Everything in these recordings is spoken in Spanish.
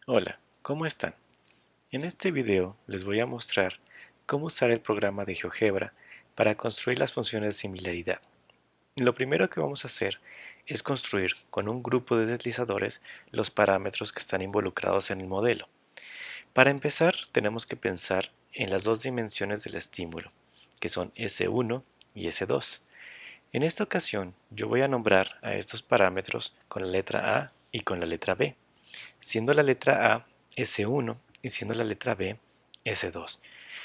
Hola, ¿cómo están? En este video les voy a mostrar cómo usar el programa de GeoGebra para construir las funciones de similaridad. Lo primero que vamos a hacer es construir con un grupo de deslizadores los parámetros que están involucrados en el modelo. Para empezar, tenemos que pensar en las dos dimensiones del estímulo, que son S1 y S2. En esta ocasión, yo voy a nombrar a estos parámetros con la letra A y con la letra B, siendo la letra A S1 y siendo la letra B S2.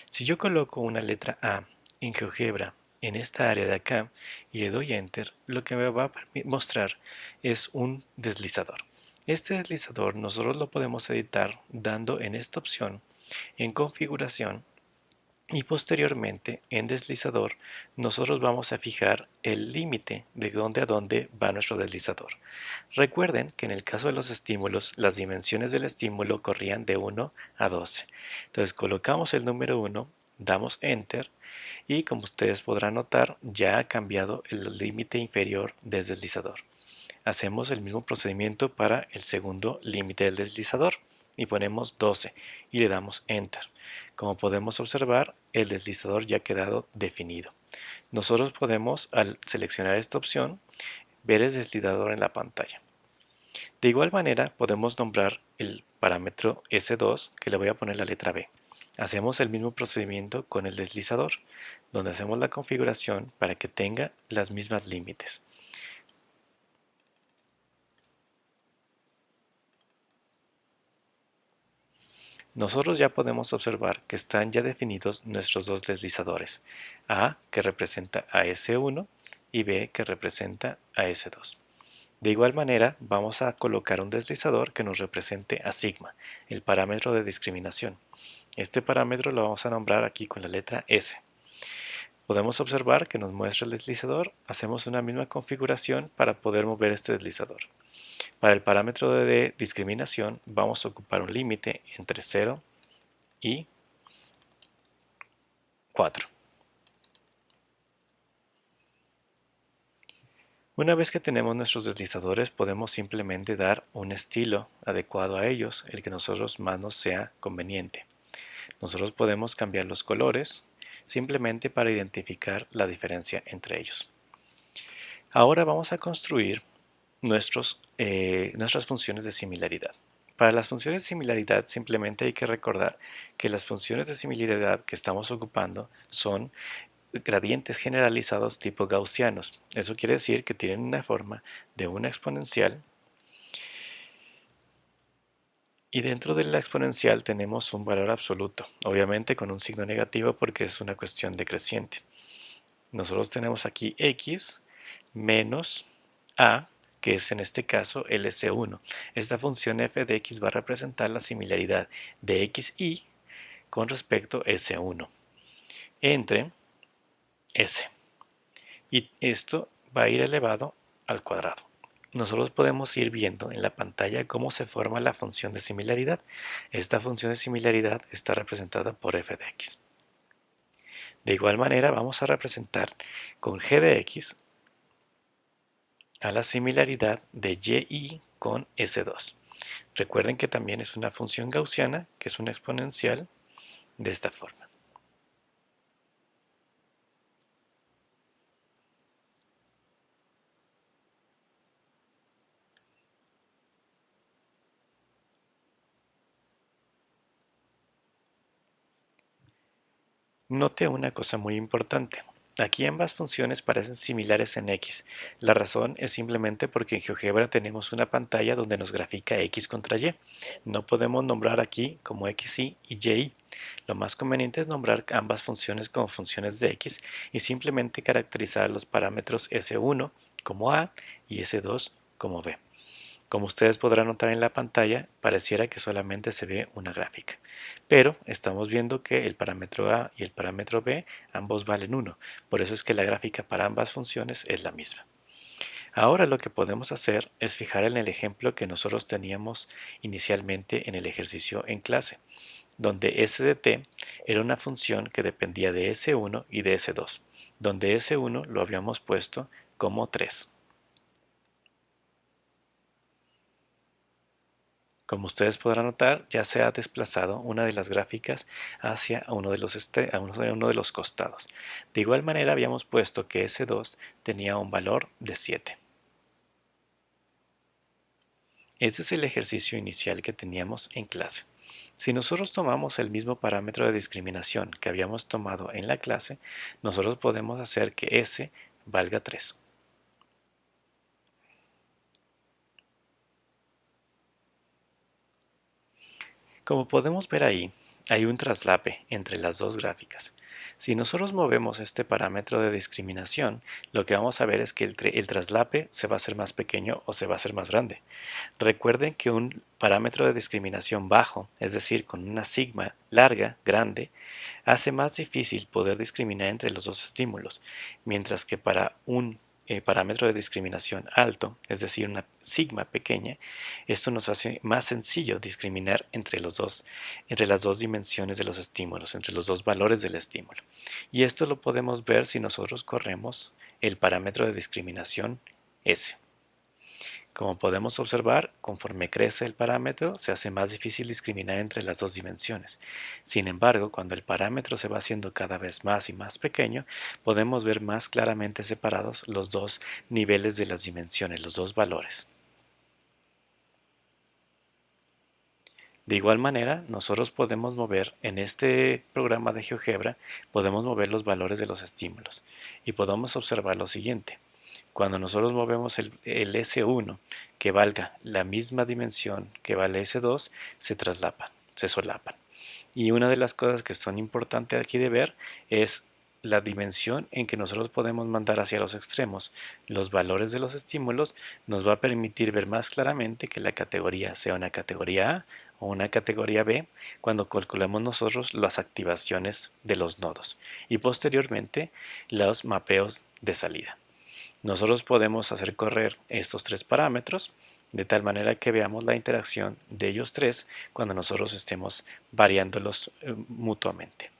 Si yo coloco una letra A en GeoGebra en esta área de acá y le doy Enter, lo que me va a mostrar es un deslizador. Este deslizador nosotros lo podemos editar dando en esta opción en configuración y posteriormente en deslizador nosotros vamos a fijar el límite de dónde a dónde va nuestro deslizador. Recuerden que en el caso de los estímulos las dimensiones del estímulo corrían de 1 a 12. Entonces colocamos el número 1, damos Enter y como ustedes podrán notar ya ha cambiado el límite inferior del deslizador. Hacemos el mismo procedimiento para el segundo límite del deslizador y ponemos 12 y le damos Enter. Como podemos observar, el deslizador ya ha quedado definido. Nosotros podemos, al seleccionar esta opción, ver el deslizador en la pantalla. De igual manera, podemos nombrar el parámetro S2, que le voy a poner la letra B. Hacemos el mismo procedimiento con el deslizador, donde hacemos la configuración para que tenga las mismas límites. Nosotros ya podemos observar que están ya definidos nuestros dos deslizadores, A que representa a S1 y B que representa a S2. De igual manera, vamos a colocar un deslizador que nos represente a sigma, el parámetro de discriminación. Este parámetro lo vamos a nombrar aquí con la letra S. Podemos observar que nos muestra el deslizador, hacemos una misma configuración para poder mover este deslizador. Para el parámetro de discriminación vamos a ocupar un límite entre 0 y 4. Una vez que tenemos nuestros deslizadores podemos simplemente dar un estilo adecuado a ellos, el que nosotros más nos sea conveniente. Nosotros podemos cambiar los colores simplemente para identificar la diferencia entre ellos. Ahora vamos a construir nuestras funciones de similaridad. Para las funciones de similaridad simplemente hay que recordar que las funciones de similaridad que estamos ocupando son gradientes generalizados tipo gaussianos. Eso quiere decir que tienen una forma de una exponencial y dentro de la exponencial tenemos un valor absoluto, obviamente con un signo negativo porque es una cuestión decreciente. Nosotros tenemos aquí x menos a, que es en este caso el S1. Esta función f de x va a representar la similaridad de xy con respecto a S1 entre S. Y esto va a ir elevado al cuadrado. Nosotros podemos ir viendo en la pantalla cómo se forma la función de similaridad. Esta función de similaridad está representada por f de x. De igual manera vamos a representar con g de x a la similaridad de y con S2. Recuerden que también es una función gaussiana, que es una exponencial de esta forma. Note una cosa muy importante. Aquí ambas funciones parecen similares en x. La razón es simplemente porque en GeoGebra tenemos una pantalla donde nos grafica x contra y. No podemos nombrar aquí como xy y y. Lo más conveniente es nombrar ambas funciones como funciones de x y simplemente caracterizar los parámetros s1 como a y s2 como b. Como ustedes podrán notar en la pantalla, pareciera que solamente se ve una gráfica, pero estamos viendo que el parámetro A y el parámetro B ambos valen 1, por eso es que la gráfica para ambas funciones es la misma. Ahora lo que podemos hacer es fijar en el ejemplo que nosotros teníamos inicialmente en el ejercicio en clase, donde s de t era una función que dependía de s1 y de s2, donde s1 lo habíamos puesto como 3. Como ustedes podrán notar, ya se ha desplazado una de las gráficas hacia uno de los costados. De igual manera habíamos puesto que S2 tenía un valor de 7. Este es el ejercicio inicial que teníamos en clase. Si nosotros tomamos el mismo parámetro de discriminación que habíamos tomado en la clase, nosotros podemos hacer que S valga 3. Como podemos ver ahí, hay un traslape entre las dos gráficas. Si nosotros movemos este parámetro de discriminación, lo que vamos a ver es que el traslape se va a hacer más pequeño o se va a hacer más grande. Recuerden que un parámetro de discriminación bajo, es decir, con una sigma larga, grande, hace más difícil poder discriminar entre los dos estímulos, mientras que para un parámetro de discriminación alto, es decir, una sigma pequeña, esto nos hace más sencillo discriminar entre las dos dimensiones de los estímulos, entre los dos valores del estímulo. Y esto lo podemos ver si nosotros corremos el parámetro de discriminación S. Como podemos observar, conforme crece el parámetro, se hace más difícil discriminar entre las dos dimensiones. Sin embargo, cuando el parámetro se va haciendo cada vez más y más pequeño, podemos ver más claramente separados los dos niveles de las dimensiones, los dos valores. De igual manera, nosotros podemos mover en este programa de GeoGebra, podemos mover los valores de los estímulos y podemos observar lo siguiente. Cuando nosotros movemos el S1 que valga la misma dimensión que vale S2, se traslapan, se solapan. Y una de las cosas que son importantes aquí de ver es la dimensión en que nosotros podemos mandar hacia los extremos los valores de los estímulos nos va a permitir ver más claramente que la categoría sea una categoría A o una categoría B cuando calculemos nosotros las activaciones de los nodos y posteriormente los mapeos de salida. Nosotros podemos hacer correr estos tres parámetros de tal manera que veamos la interacción de ellos tres cuando nosotros estemos variándolos mutuamente.